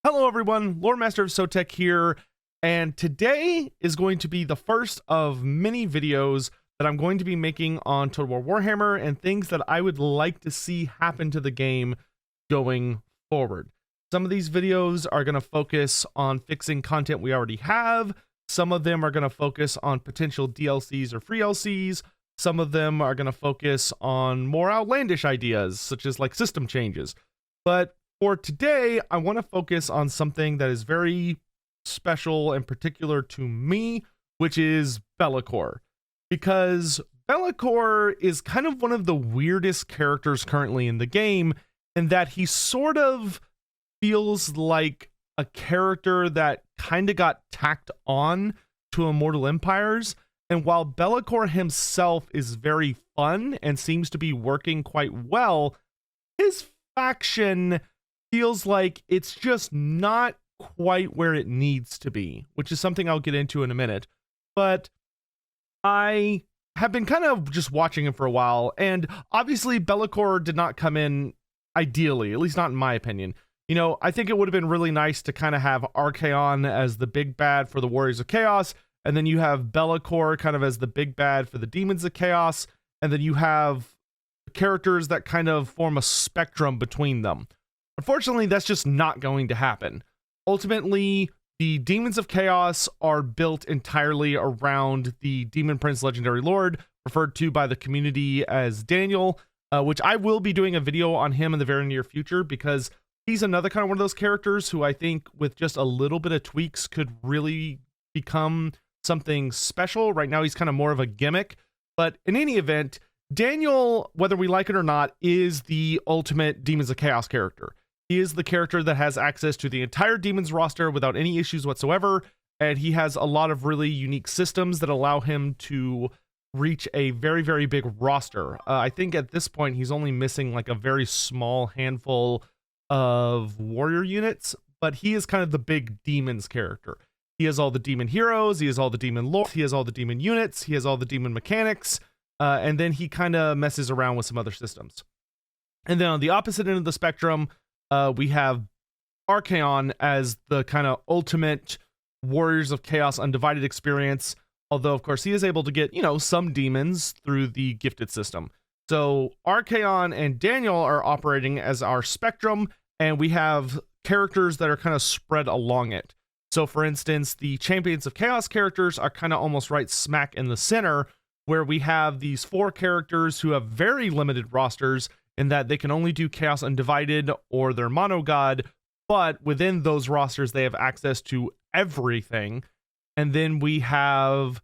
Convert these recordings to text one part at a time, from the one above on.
Hello everyone, Lore Master of Sotek here, and today is going to be the first of many videos that I'm going to be making on Total War Warhammer and things that I would like to see happen to the game going forward. Some of these videos are going to focus on fixing content we already have, some of them are going to focus on potential DLCs or free LCs, some of them are going to focus on more outlandish ideas, such as like system changes. But for today, I want to focus on something that is very special and particular to me, which is bela'kor. Because bela'kor is kind of one of the weirdest characters currently in the game, in that he sort of feels like a character that kind of got tacked on to Immortal Empires. And while bela'kor himself is very fun and seems to be working quite well, his faction feels like it's just not quite where it needs to be, which is something I'll get into in a minute. But I have been kind of just watching him for a while, and obviously bela'kor did not come in ideally, at least not in my opinion. You know, I think it would have been really nice to kind of have Archaon as the big bad for the Warriors of Chaos, and then you have bela'kor kind of as the big bad for the Demons of Chaos, and then you have characters that kind of form a spectrum between them. Unfortunately, that's just not going to happen. Ultimately, the Demons of Chaos are built entirely around the Demon Prince Legendary Lord, referred to by the community as Daniel, which I will be doing a video on him in the very near future, because he's another kind of one of those characters who I think with just a little bit of tweaks could really become something special. Right now, he's kind of more of a gimmick, but in any event, Daniel, whether we like it or not, is the ultimate Demons of Chaos character. He is the character that has access to the entire Demons roster without any issues whatsoever, and he has a lot of really unique systems that allow him to reach a very, very big roster. I think at this point he's only missing like a very small handful of warrior units, but he is kind of the big Demons character. He has all the demon heroes, he has all the demon lore, he has all the demon units, he has all the demon mechanics, and then he kind of messes around with some other systems. And then on the opposite end of the spectrum, we have Archaon as the kind of ultimate Warriors of Chaos Undivided experience, although of course he is able to get, you know, some demons through the gifted system. So Archaon and Daniel are operating as our spectrum, and we have characters that are kind of spread along it. So for instance, the Champions of Chaos characters are kind of almost right smack in the center, where we have these 4 characters who have very limited rosters, in that they can only do Chaos Undivided or their Mono God, but within those rosters they have access to everything. And then we have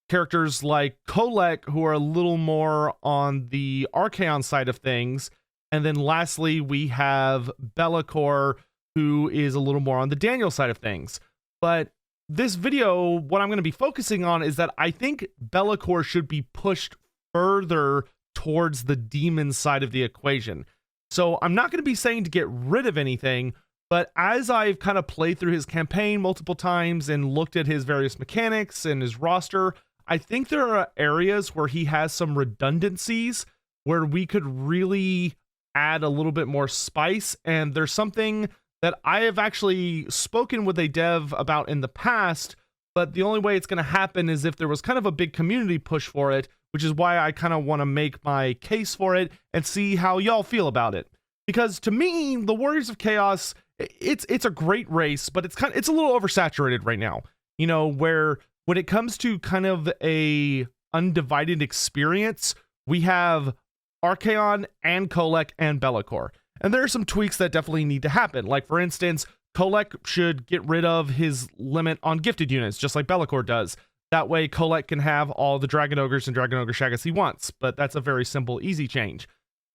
characters like Kolek, who are a little more on the Archaon side of things. And then lastly, we have bela'kor, who is a little more on the Daniel side of things. But this video, what I'm going to be focusing on is that I think bela'kor should be pushed further towards the demon side of the equation. So I'm not going to be saying to get rid of anything, but as I've kind of played through his campaign multiple times and looked at his various mechanics and his roster, I think there are areas where he has some redundancies where we could really add a little bit more spice. And there's something that I have actually spoken with a dev about in the past, but the only way it's going to happen is if there was kind of a big community push for it, which is why I kind of want to make my case for it and see how y'all feel about it. Because to me, the Warriors of Chaos, it's a great race, but it's a little oversaturated right now. You know, where when it comes to kind of a undivided experience, we have Archaon and Kolek and bela'kor. And there are some tweaks that definitely need to happen. Like for instance, Kolek should get rid of his limit on gifted units, just like bela'kor does. That way, Kolek can have all the Dragon Ogres and Dragon Ogre Shaggas he wants, but that's a very simple, easy change.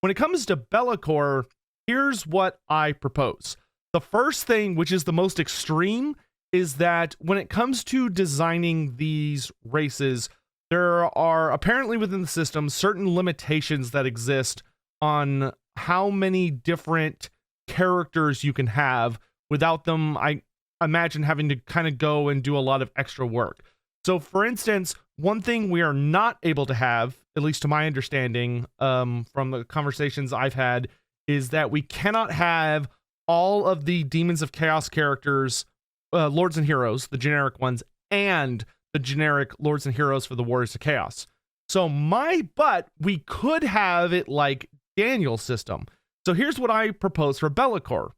When it comes to bela'kor, here's what I propose. The first thing, which is the most extreme, is that when it comes to designing these races, there are apparently within the system certain limitations that exist on how many different characters you can have without them, I imagine, having to kind of go and do a lot of extra work. So for instance, one thing we are not able to have, at least to my understanding, from the conversations I've had, is that we cannot have all of the Demons of Chaos characters, Lords and Heroes, the generic ones, and the generic Lords and Heroes for the Warriors of Chaos. So we could have it like Daniel's system. So here's what I propose for bela'kor.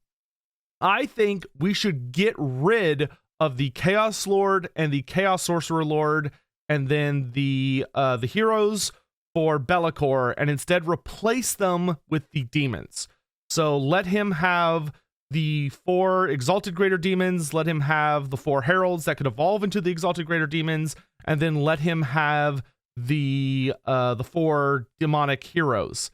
I think we should get rid of the Chaos Lord and the Chaos Sorcerer Lord, and then the heroes for bela'kor, and instead replace them with the demons. So let him have the 4 Exalted Greater Demons, let him have the 4 Heralds that could evolve into the Exalted Greater Demons, and then let him have the 4 Demonic Heroes.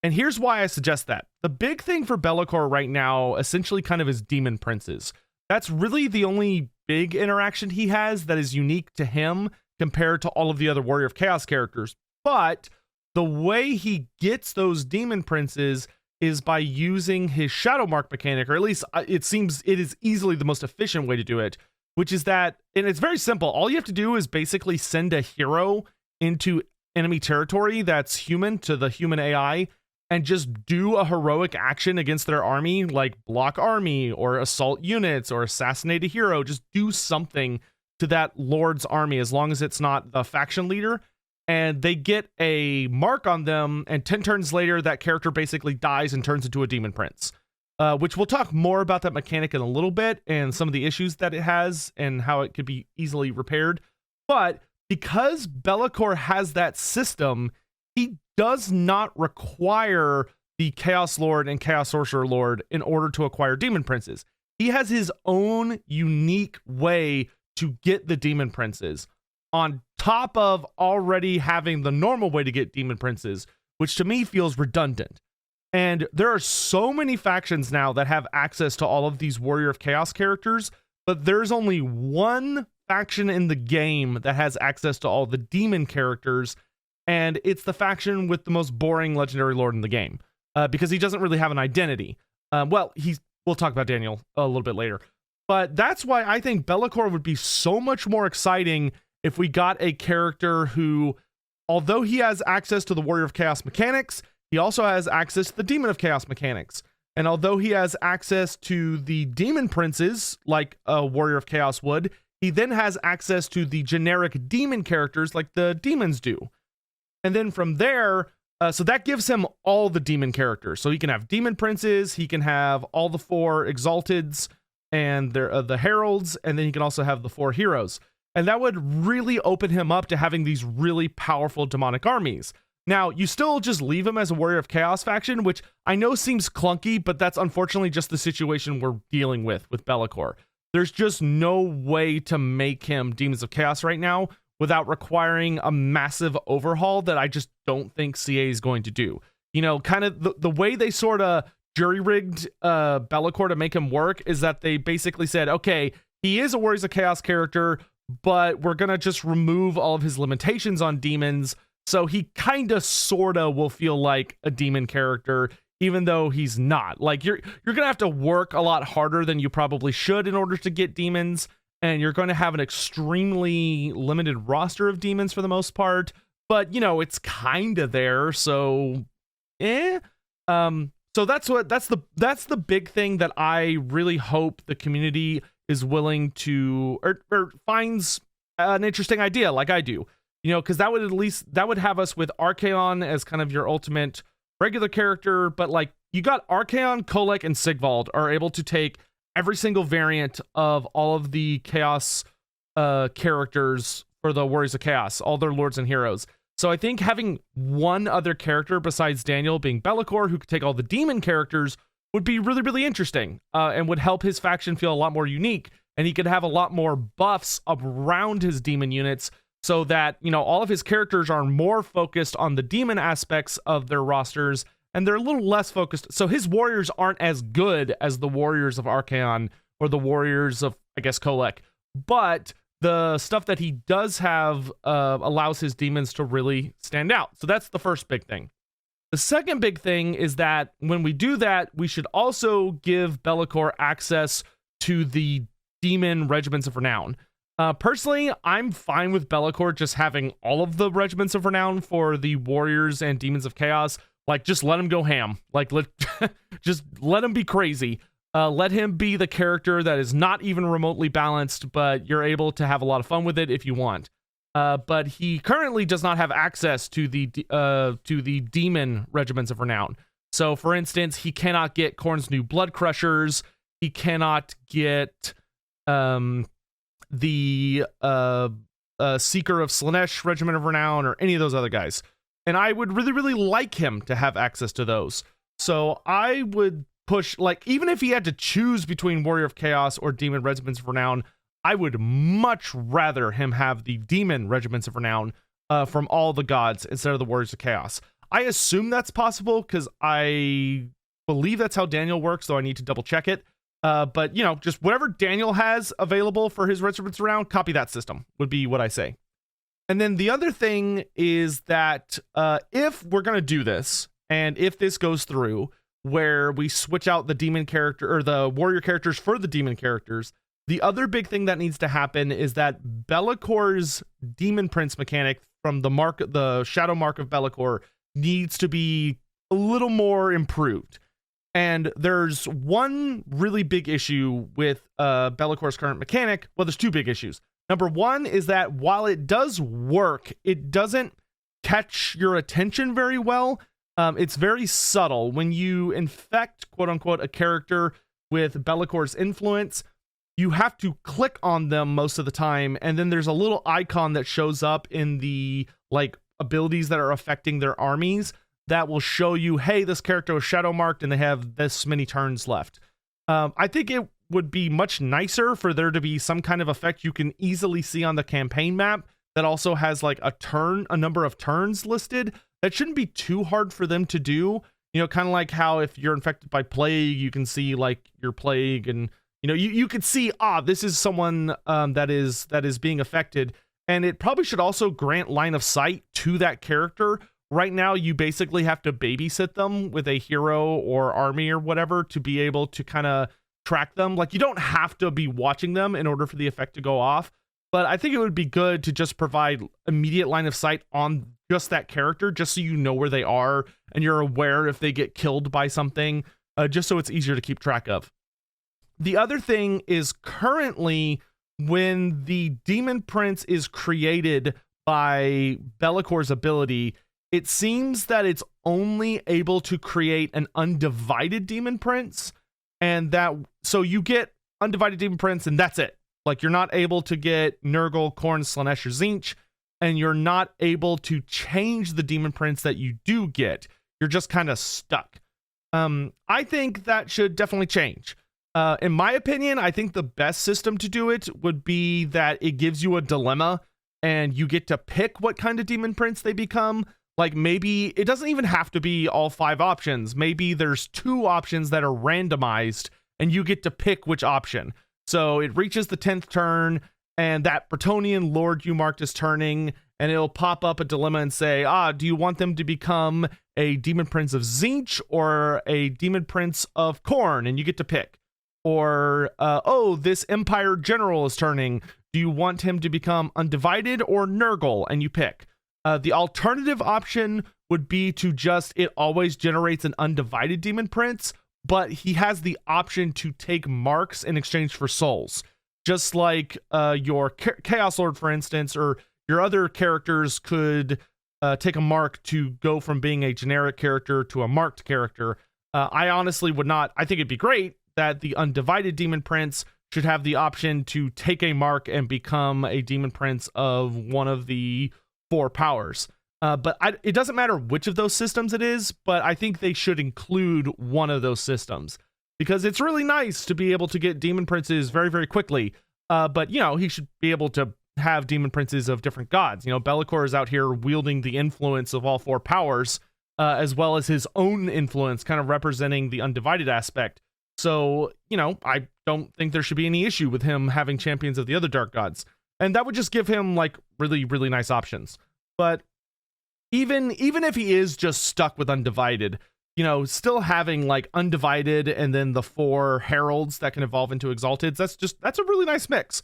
And here's why I suggest that. The big thing for bela'kor right now essentially kind of is Demon Princes. That's really the only big interaction he has that is unique to him compared to all of the other Warrior of Chaos characters. But the way he gets those Demon Princes is by using his Shadow Mark mechanic, or at least it seems it is easily the most efficient way to do it, which is that, and it's very simple. All you have to do is basically send a hero into enemy territory that's human to the human AI, and just do a heroic action against their army, like block army or assault units or assassinate a hero. Just do something to that Lord's army, as long as it's not the faction leader. And they get a mark on them, and 10 turns later, that character basically dies and turns into a Demon Prince. Which we'll talk more about that mechanic in a little bit, and some of the issues that it has and how it could be easily repaired. But because bela'kor has that system, he does not require the Chaos Lord and Chaos Sorcerer Lord in order to acquire Demon Princes. He has his own unique way to get the Demon Princes, on top of already having the normal way to get Demon Princes, which to me feels redundant. And there are so many factions now that have access to all of these Warrior of Chaos characters, but there's only one faction in the game that has access to all the demon characters, and it's the faction with the most boring Legendary Lord in the game, because he doesn't really have an identity. We'll talk about Daniel a little bit later. But that's why I think bela'kor would be so much more exciting if we got a character who, although he has access to the Warrior of Chaos mechanics, he also has access to the Demon of Chaos mechanics. And although he has access to the Demon Princes, like a Warrior of Chaos would, he then has access to the generic demon characters like the demons do. And then from there, so that gives him all the demon characters. So he can have Demon Princes, he can have all the 4 Exalteds and the Heralds, and then he can also have the 4 Heroes. And that would really open him up to having these really powerful demonic armies. Now, you still just leave him as a Warrior of Chaos faction, which I know seems clunky, but that's unfortunately just the situation we're dealing with bela'kor. There's just no way to make him Demons of Chaos right now without requiring a massive overhaul that I just don't think CA is going to do. You know, kind of the way they sort of jury-rigged bela'kor to make him work is that they basically said, okay, he is a Warriors of Chaos character, but we're going to just remove all of his limitations on demons, so he kind of sort of will feel like a demon character, even though he's not. Like, you're going to have to work a lot harder than you probably should in order to get demons, and you're going to have an extremely limited roster of demons for the most part, but, you know, it's kind of there, so so that's the big thing that I really hope the community is willing to, or finds an interesting idea like I do, you know, because that would have us with Archaon as kind of your ultimate regular character, but like you got Archaon, Kolek, and Sigvald are able to take every single variant of all of the Chaos characters for the Warriors of Chaos, all their Lords and Heroes. So I think having one other character besides Daniel being bela'kor, who could take all the demon characters, would be really, really interesting, and would help his faction feel a lot more unique, and he could have a lot more buffs around his demon units, so that, you know, all of his characters are more focused on the demon aspects of their rosters, and they're a little less focused. So his warriors aren't as good as the warriors of Archaon or the warriors of, I guess, Kolek, but the stuff that he does have allows his demons to really stand out. So that's the first big thing. The second big thing is that when we do that, we should also give bela'kor access to the demon regiments of renown. Personally, I'm fine with bela'kor just having all of the regiments of renown for the warriors and demons of chaos. Like, just let him go ham. Like, just let him be crazy. Let him be the character that is not even remotely balanced, but you're able to have a lot of fun with it if you want. But he currently does not have access to the demon regiments of renown. So, for instance, he cannot get Khorne's new Blood Crushers. He cannot get the Seeker of Slaanesh Regiment of Renown or any of those other guys. And I would really, really like him to have access to those. So I would push, like, even if he had to choose between Warrior of Chaos or Demon Regiments of Renown, I would much rather him have the Demon Regiments of Renown from all the gods instead of the Warriors of Chaos. I assume that's possible because I believe that's how Daniel works, though I need to double check it. But, you know, just whatever Daniel has available for his regiments around, copy that system would be what I say. And then the other thing is that if we're going to do this, and if this goes through, where we switch out the demon character or the warrior characters for the demon characters, the other big thing that needs to happen is that Be'lakor's Demon Prince mechanic from the Shadow Mark of bela'kor needs to be a little more improved. And there's one really big issue with Be'lakor's current mechanic. Well, there's two big issues. Number one is that while it does work, it doesn't catch your attention very well. It's very subtle. When you infect, quote unquote, a character with Be'lakor's influence, you have to click on them most of the time. And then there's a little icon that shows up in the like abilities that are affecting their armies that will show you, hey, this character was shadow marked and they have this many turns left. I think it would be much nicer for there to be some kind of effect you can easily see on the campaign map that also has like a number of turns listed. That shouldn't be too hard for them to do. You know, kind of like how if you're infected by plague, you can see like your plague, and you know, you could see, this is someone that is being affected. And it probably should also grant line of sight to that character. Right now, you basically have to babysit them with a hero or army or whatever to be able to kind of track them. Like, you don't have to be watching them in order for the effect to go off. But I think it would be good to just provide immediate line of sight on just that character, just so you know where they are and you're aware if they get killed by something, just so it's easier to keep track of. The other thing is currently when the Demon Prince is created by Be'lakor's ability, it seems that it's only able to create an undivided Demon Prince, and that so you get undivided Demon Prince and that's it. Like, you're not able to get Nurgle, Khorne, Slaanesh, or Tzeentch, and you're not able to change the Demon Prince that you do get. You're just kind of stuck. I think that should definitely change. In my opinion, I think the best system to do it would be that it gives you a dilemma and you get to pick what kind of Demon Prince they become. Like, maybe it doesn't even have to be all 5 options. Maybe there's 2 options that are randomized and you get to pick which option. So it reaches the 10th turn and that Bretonnian Lord you marked is turning, and it'll pop up a dilemma and say, do you want them to become a Demon Prince of Tzeentch or a Demon Prince of Khorne? And you get to pick. Or, this Empire General is turning. Do you want him to become Undivided or Nurgle? And you pick. The alternative option would be to it always generates an Undivided Demon Prince, but he has the option to take marks in exchange for souls. Just like your Chaos Lord, for instance, or your other characters could take a mark to go from being a generic character to a marked character. I honestly would not. I think it'd be great that the Undivided Demon Prince should have the option to take a mark and become a Demon Prince of one of the 4 powers. But it doesn't matter which of those systems it is, but I think they should include one of those systems, because it's really nice to be able to get Demon Princes very, very quickly. But, you know, he should be able to have Demon Princes of different gods. You know, Bela'kor is out here wielding the influence of all 4 powers, as well as his own influence, kind of representing the undivided aspect. So, you know, I don't think there should be any issue with him having champions of the other dark gods. And that would just give him, like, really, really nice options. But even if he is just stuck with Undivided, you know, still having like Undivided and then the 4 heralds that can evolve into Exalteds, that's a really nice mix.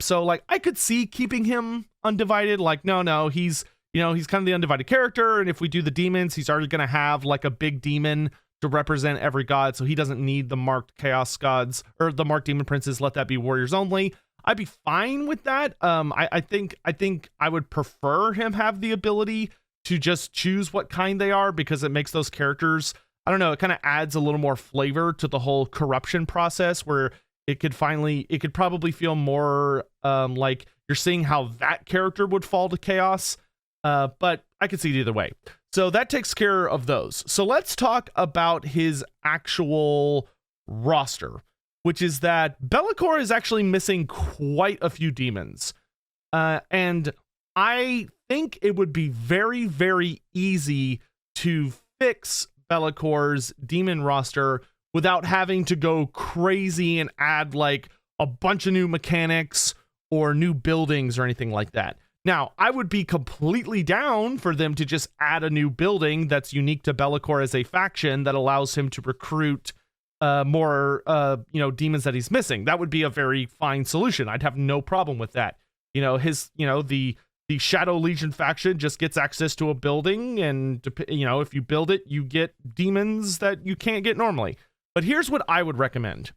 So like I could see keeping him Undivided. Like, no, he's kind of the Undivided character, and if we do the demons, he's already gonna have like a big demon to represent every god, so he doesn't need the marked chaos gods or the marked demon princes. Let that be warriors only. I'd be fine with that. I think I would prefer him have the ability to just choose what kind they are, because it makes those characters, I don't know, it kind of adds a little more flavor to the whole corruption process, where it could probably feel more like you're seeing how that character would fall to chaos. But I could see it either way. So that takes care of those. So let's talk about his actual roster, which is that bela'kor is actually missing quite a few demons. And I think it would be very, very easy to fix bela'kor's demon roster without having to go crazy and add like a bunch of new mechanics or new buildings or anything like that. Now, I would be completely down for them to just add a new building that's unique to bela'kor as a faction that allows him to recruit more demons that he's missing. That would be a very fine solution. I'd have no problem with that. The Shadow Legion faction just gets access to a building, and if you build it, you get demons that you can't get normally. But here's what I would recommend.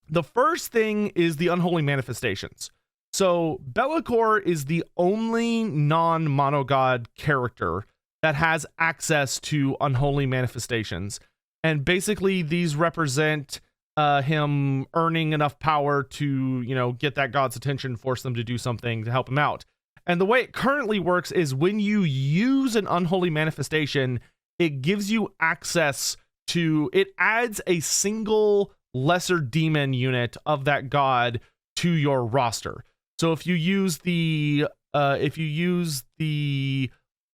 The first thing is the Unholy Manifestations. So bela'kor is the only non-monogod character that has access to Unholy Manifestations. And basically these represent him earning enough power to, get that god's attention, force them to do something to help him out. And the way it currently works is when you use an Unholy Manifestation, it gives you access to, it adds a single lesser demon unit of that god to your roster. So if you use the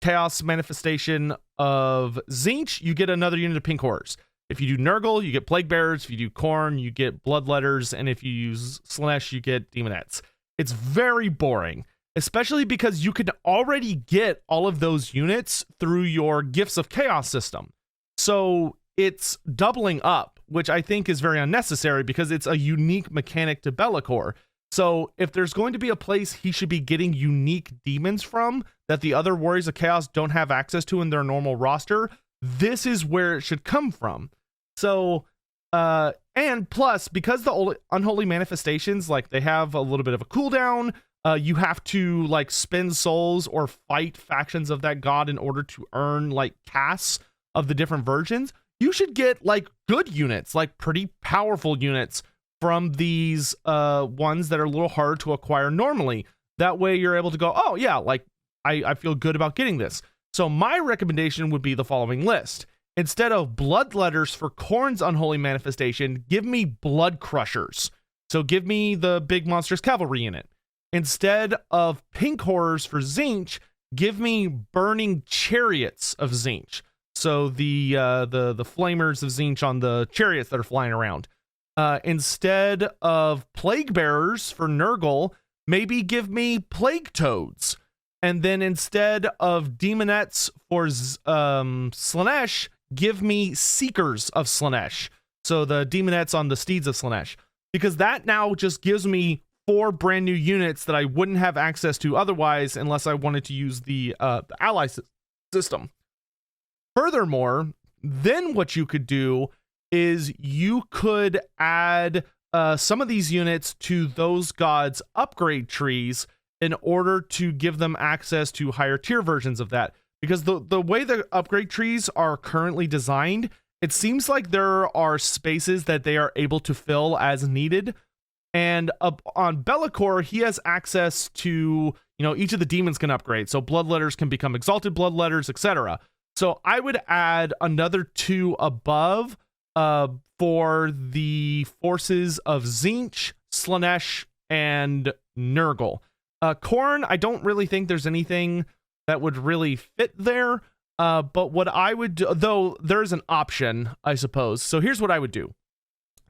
Chaos Manifestation of Tzeentch, you get another unit of Pink Horrors. If you do Nurgle, you get Plague Bearers. If you do Khorne, you get Bloodletters. And if you use Slaanesh, you get Demonettes. It's very boring, especially because you can already get all of those units through your Gifts of Chaos system. So it's doubling up, which I think is very unnecessary because it's a unique mechanic to bela'kor. So if there's going to be a place he should be getting unique demons from that the other Warriors of Chaos don't have access to in their normal roster, this is where it should come from. So, and plus, because the Unholy Manifestations, like, they have a little bit of a cooldown, you have to, like, spend souls or fight factions of that god in order to earn, like, casts of the different versions. You should get, like, good units, like, pretty powerful units from these ones that are a little harder to acquire normally. That way you're able to go, oh yeah, like I feel good about getting this. So my recommendation would be the following list. Instead of Bloodletters for Khorne's Unholy Manifestation, give me Blood Crushers. So give me the big monstrous cavalry unit. Instead of Pink Horrors for Tzeentch, give me Burning Chariots of Tzeentch. So the flamers of Tzeentch on the chariots that are flying around. Instead of Plague Bearers for Nurgle, maybe give me Plague Toads. And then instead of Demonettes for Slaanesh, give me Seekers of Slaanesh. So the Demonettes on the Steeds of Slaanesh. Because that now just gives me 4 brand new units that I wouldn't have access to otherwise unless I wanted to use the ally system. Furthermore, then what you could do is you could add some of these units to those gods' upgrade trees in order to give them access to higher tier versions of that. Because the way the upgrade trees are currently designed, it seems like there are spaces that they are able to fill as needed. And on bela'kor, he has access to, each of the demons can upgrade. So Bloodletters can become Exalted Bloodletters, etc. So I would add another 2 above for the forces of Tzeentch, Slaanesh, and Nurgle. Khorne, I don't really think there's anything that would really fit there. But what I would do, though there's an option, I suppose. So here's what I would do.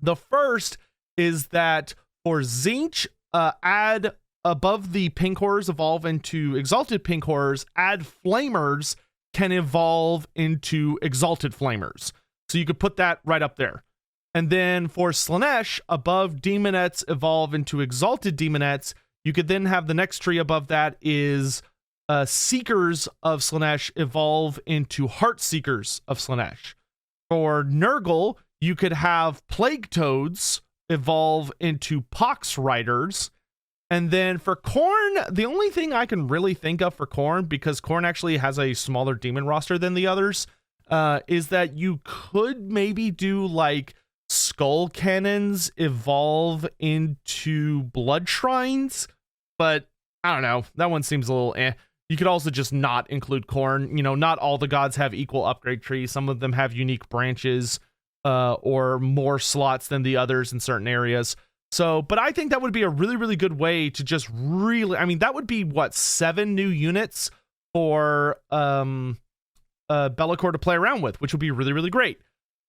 The first is that for Tzeentch, add above the Pink Horrors evolve into Exalted Pink Horrors, add Flamers can evolve into Exalted Flamers. So you could put that right up there. And then for Slaanesh, above Demonettes evolve into Exalted Demonettes, you could then have the next tree above that is Seekers of Slaanesh evolve into Heart Seekers of Slaanesh. For Nurgle, you could have Plague Toads evolve into Pox Riders. And then for Khorne, the only thing I can really think of for Khorne, because Khorne actually has a smaller demon roster than the others, is that you could maybe do like Skull Cannons evolve into Blood Shrines, but I don't know. That one seems a little eh. You could also just not include Khorne. You know, not all the gods have equal upgrade trees. Some of them have unique branches or more slots than the others in certain areas. So, but I think that would be a really, really good way to just really, I mean, that would be what, 7 new units for bela'kor to play around with, which would be really, really great.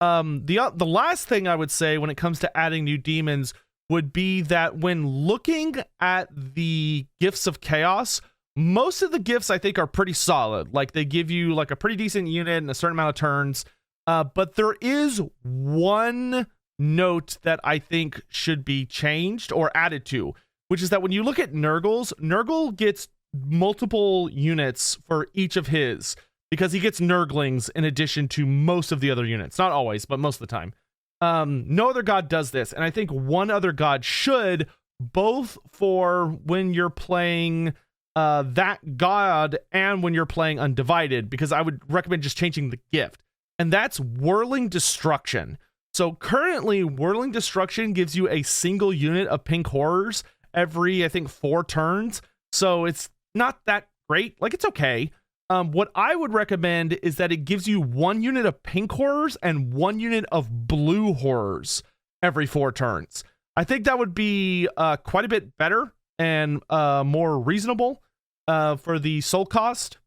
The last thing I would say when it comes to adding new demons would be that when looking at the gifts of chaos, most of the gifts I think are pretty solid. Like they give you like a pretty decent unit and a certain amount of turns. But there is one note that I think should be changed or added to, which is that when you look at Nurgle gets multiple units for each of his, because he gets Nurglings in addition to most of the other units. Not always, but most of the time. No other god does this, and I think one other god should, both for when you're playing that god and when you're playing Undivided, because I would recommend just changing the gift, and that's Whirling Destruction. So currently, Whirling Destruction gives you a single unit of pink horrors every, I think, 4 turns. So it's not that great. Like, it's okay. What I would recommend is that it gives you 1 unit of pink horrors and 1 unit of blue horrors every 4 turns. I think that would be quite a bit better and more reasonable for the soul cost.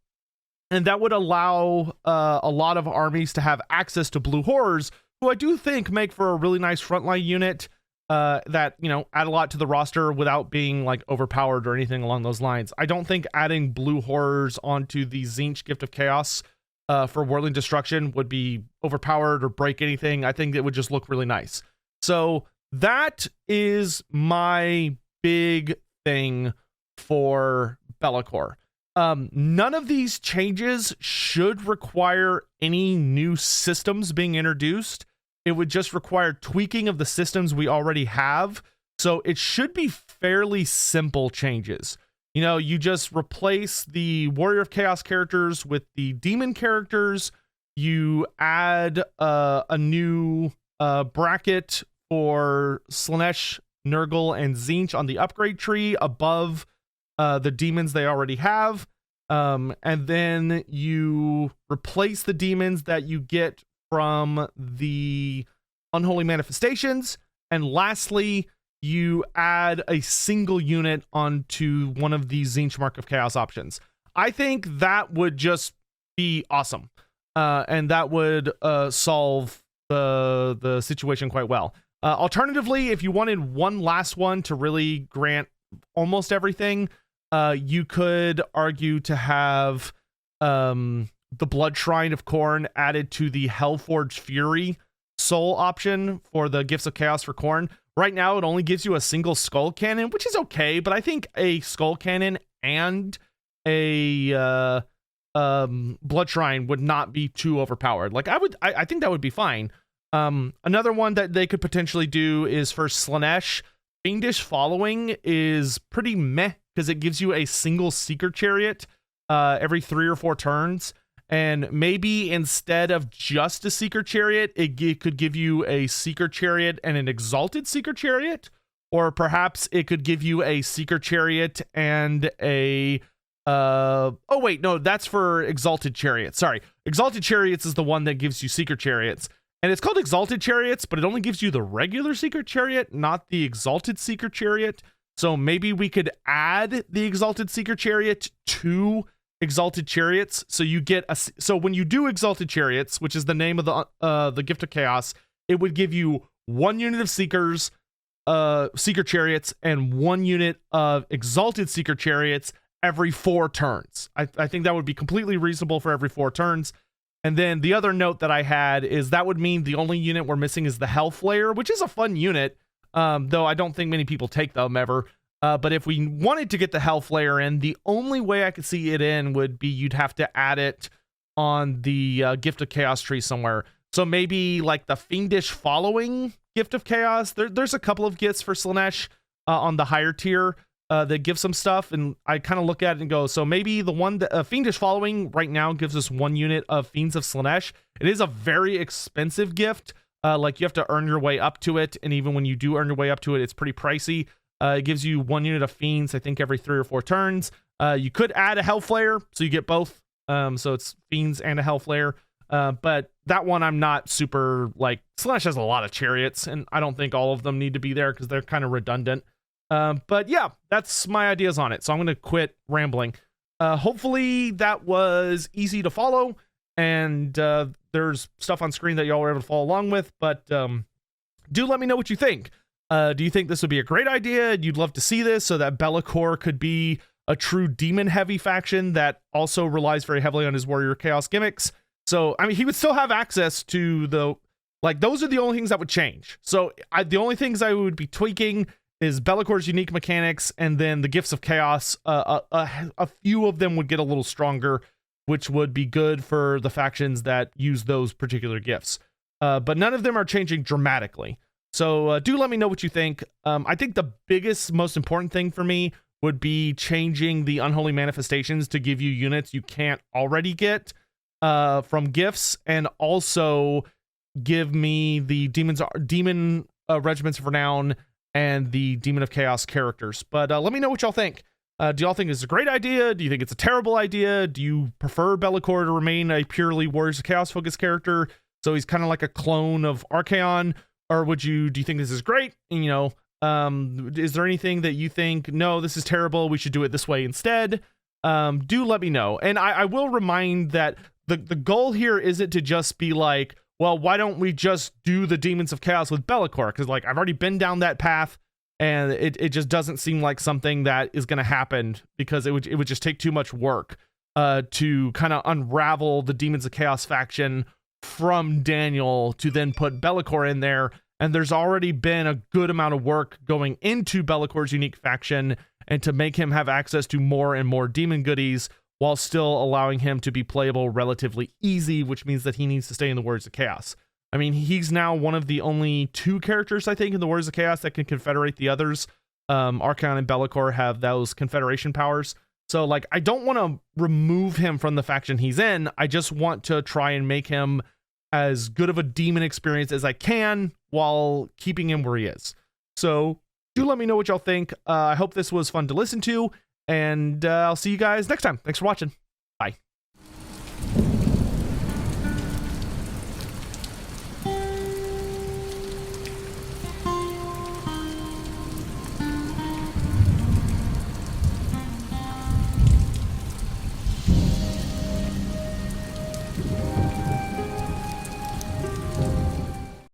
And that would allow a lot of armies to have access to blue horrors, who I do think make for a really nice frontline unit that, you know, add a lot to the roster without being like overpowered or anything along those lines. I don't think adding blue horrors onto the Tzeentch Gift of Chaos for Whirling Destruction would be overpowered or break anything. I think it would just look really nice. So that is my big thing for bela'kor. None of these changes should require any new systems being introduced. It would just require tweaking of the systems we already have. So it should be fairly simple changes. You know, you just replace the Warrior of Chaos characters with the demon characters. You add a new bracket for Slaanesh, Nurgle, and Tzeentch on the upgrade tree above the demons they already have, and then you replace the demons that you get from the Unholy Manifestations, and lastly you add a single unit onto one of the Tzeentch Mark of Chaos options. I think that would just be awesome, and that would solve the situation quite well. Alternatively, if you wanted one last one to really grant almost everything, you could argue to have the Blood Shrine of Khorne added to the Hellforged Fury soul option for the Gifts of Chaos for Khorne. Right now, it only gives you a single Skull Cannon, which is okay, but I think a Skull Cannon and a Blood Shrine would not be too overpowered. Like, I think that would be fine. Another one that they could potentially do is for Slaanesh. Fiendish Following is pretty meh, because it gives you a single Seeker Chariot every 3 or 4 turns. And maybe instead of just a Seeker Chariot, it could give you a Seeker Chariot and an Exalted Seeker Chariot. Or perhaps it could give you a Seeker Chariot and a... oh, wait, no, that's for Exalted Chariots. Sorry. Exalted Chariots is the one that gives you Seeker Chariots. And it's called Exalted Chariots, but it only gives you the regular Seeker Chariot, not the Exalted Seeker Chariot. So maybe we could add the Exalted Seeker Chariot to Exalted Chariots. So you get so when you do Exalted Chariots, which is the name of the Gift of Chaos, it would give you 1 unit of Seekers, Seeker Chariots, and 1 unit of Exalted Seeker Chariots every 4 turns. I think that would be completely reasonable for every 4 turns. And then the other note that I had is that would mean the only unit we're missing is the Hellflayer, which is a fun unit, though I don't think many people take them ever. But if we wanted to get the Hellflayer in, the only way I could see it in would be you'd have to add it on the Gift of Chaos tree somewhere. So maybe like the Fiendish Following Gift of Chaos. There's a couple of gifts for Slaanesh on the higher tier that give some stuff, and I kind of look at it and go, so maybe the one that Fiendish Following right now gives us 1 unit of Fiends of Slaanesh. It is a very expensive gift. Like you have to earn your way up to it, and even when you do earn your way up to it, it's pretty pricey. It gives you 1 unit of Fiends, I think, every 3 or 4 turns. You could add a Hellflayer, so you get both. So it's Fiends and a Hellflayer. But that one I'm not super, like, Slaanesh has a lot of chariots, and I don't think all of them need to be there because they're kind of redundant. But yeah, that's my ideas on it. So I'm going to quit rambling. Hopefully that was easy to follow, and there's stuff on screen that y'all were able to follow along with, but do let me know what you think. Do you think this would be a great idea? You'd love to see this so that bela'kor could be a true demon-heavy faction that also relies very heavily on his warrior chaos gimmicks? So, I mean, he would still have access to the, like, those are the only things that would change. So the only things I would be tweaking is bela'kor's unique mechanics, and then the gifts of chaos. A few of them would get a little stronger, which would be good for the factions that use those particular gifts. But none of them are changing dramatically. So do let me know what you think. I think the biggest, most important thing for me would be changing the Unholy Manifestations to give you units you can't already get from gifts, and also give me the demon regiments of renown and the Demon of Chaos characters. But let me know what y'all think. Do y'all think it's a great idea? Do you think it's a terrible idea? Do you prefer bela'kor to remain a purely Warriors of Chaos focused character, so he's kind of like a clone of Archaon? Or do you think this is great? And, you know, is there anything that you think, no, this is terrible, we should do it this way instead? Do let me know. And I will remind that the goal here isn't to just be like, well, why don't we just do the Demons of Chaos with bela'kor? Because, like, I've already been down that path, and it just doesn't seem like something that is going to happen, because it would just take too much work to kind of unravel the Demons of Chaos faction from Daniel to then put bela'kor in there. And there's already been a good amount of work going into bela'kor's unique faction, and to make him have access to more and more demon goodies while still allowing him to be playable relatively easy, which means that he needs to stay in the Warriors of Chaos. I mean, he's now one of the only 2 characters, I think, in the Warriors of Chaos that can confederate the others. Archaon and bela'kor have those confederation powers. So, like, I don't want to remove him from the faction he's in. I just want to try and make him as good of a demon experience as I can while keeping him where he is. So do let me know what y'all think. I hope this was fun to listen to, and I'll see you guys next time. Thanks for watching. Bye.